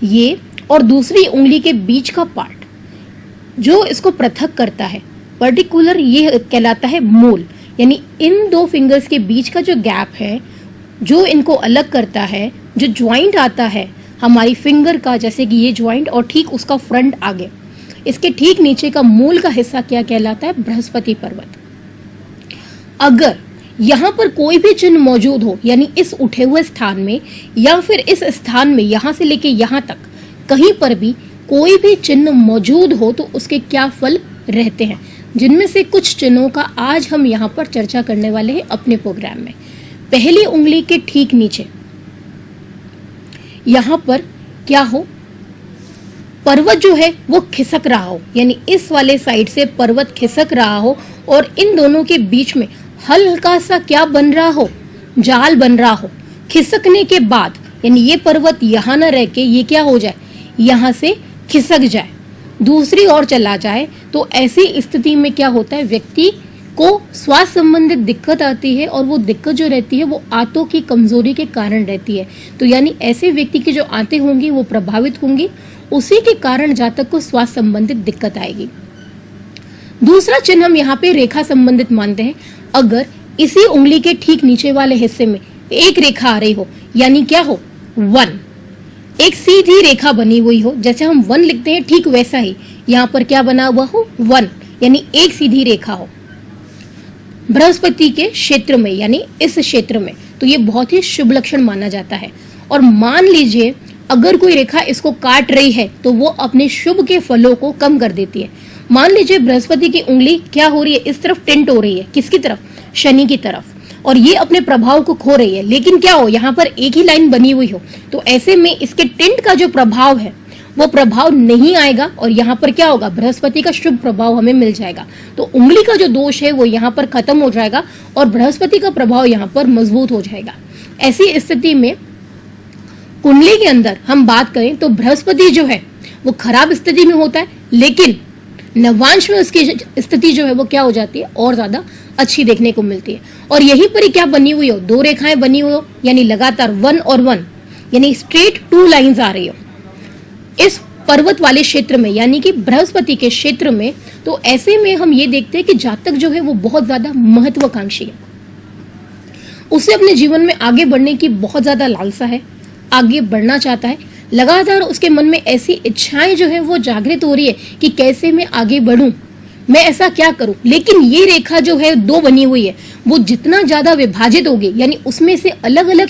ये और दूसरी उंगली के बीच का पार्ट जो इसको पृथक करता है पर्टिकुलर, ये कहलाता है मोल। यानी इन दो फिंगर्स के बीच का जो गैप है, जो इनको अलग करता है, जो ज्वाइंट आता है हमारी फिंगर का, जैसे कि ये ज्वाइंट और ठीक उसका फ्रंट आगे, इसके ठीक नीचे का मूल का हिस्सा क्या कहलाता है? बृहस्पति पर्वत। अगर यहाँ पर कोई भी चिन्ह मौजूद हो, यानी इस उठे हुए स्थान में या फिर इस स्थान में यहाँ से लेके यहाँ तक कहीं पर भी कोई भी चिन्ह मौजूद हो, तो उसके क्या फल रहते हैं, जिनमें से कुछ चिन्हों का आज हम यहाँ पर चर्चा करने वाले हैं अपने प्रोग्राम में। पहली उंगली के ठीक नीचे यहाँ पर क्या हो? पर्वत जो है वो खिसक रहा हो, यानी इस वाले साइड से पर्वत खिसक रहा हो और इन दोनों के बीच में हल्का सा क्या बन रहा हो? जाल बन रहा हो। खिसकने के बाद यानी ये पर्वत यहाँ न रह के ये क्या हो जाए? यहाँ से खिसक जाए, दूसरी ओर चला जाए, तो ऐसी स्थिति में क्या होता है? व्यक्ति को स्वास्थ्य संबंधित दिक्कत आती है और वो दिक्कत जो रहती है वो आंतों की कमजोरी के कारण रहती है। तो यानी ऐसे व्यक्ति की जो आंतें होंगी वो प्रभावित होंगी, उसी के कारण जातक को स्वास्थ्य संबंधित दिक्कत आएगी। दूसरा चिन्ह हम यहाँ पे रेखा संबंधित मानते हैं। अगर इसी उंगली के ठीक नीचे वाले हिस्से में एक रेखा आ रही हो, यानी क्या हो? 1, एक सीधी रेखा बनी हुई हो, जैसे हम 1 लिखते हैं ठीक वैसा ही यहाँ पर क्या बना हुआ हो? 1, यानी एक सीधी रेखा हो बृहस्पति के क्षेत्र में, यानी इस क्षेत्र में, तो ये बहुत ही शुभ लक्षण माना जाता है। और मान लीजिए अगर कोई रेखा इसको काट रही है तो वो अपने शुभ के फलों को कम कर देती है। मान लीजिए बृहस्पति की उंगली क्या हो रही है? इस तरफ टिंट हो रही है, किसकी तरफ? शनि की तरफ, और ये अपने प्रभाव को खो रही है। लेकिन क्या हो, यहाँ पर एक ही लाइन बनी हुई हो, तो ऐसे में इसके टिंट का जो प्रभाव है वो प्रभाव नहीं आएगा और यहाँ पर क्या होगा? बृहस्पति का शुभ प्रभाव हमें मिल जाएगा। तो उंगली का जो दोष है वो यहाँ पर खत्म हो जाएगा और बृहस्पति का प्रभाव यहाँ पर मजबूत हो जाएगा। ऐसी स्थिति में कुंडली के अंदर हम बात करें तो बृहस्पति जो है वो खराब स्थिति में होता है, लेकिन नवांश में उसकी स्थिति जो है वो क्या हो जाती है? और ज्यादा अच्छी देखने को मिलती है। और यहीं पर ही क्या बनी हुई हो? 2 रेखाएं बनी हुई हो, यानी लगातार 1 और 1, यानी स्ट्रेट 2 लाइंस आ रही हो इस पर्वत वाले क्षेत्र में, यानी कि बृहस्पति के क्षेत्र में। तो ऐसे में हम ये देखते हैं कि जातक जो है वो बहुत ज्यादा महत्वाकांक्षी है, उसे अपने जीवन में आगे बढ़ने की बहुत ज्यादा लालसा है, आगे बढ़ना चाहता है। लगातार उसके मन में ऐसी इच्छाएं जो है वो जागृत हो रही है कि कैसे मैं आगे बढ़ूं, मैं ऐसा क्या करूं। लेकिन ये रेखा जो है 2 बनी हुई है, वो जितना ज्यादा विभाजित होगी, यानी उसमें से अलग अलग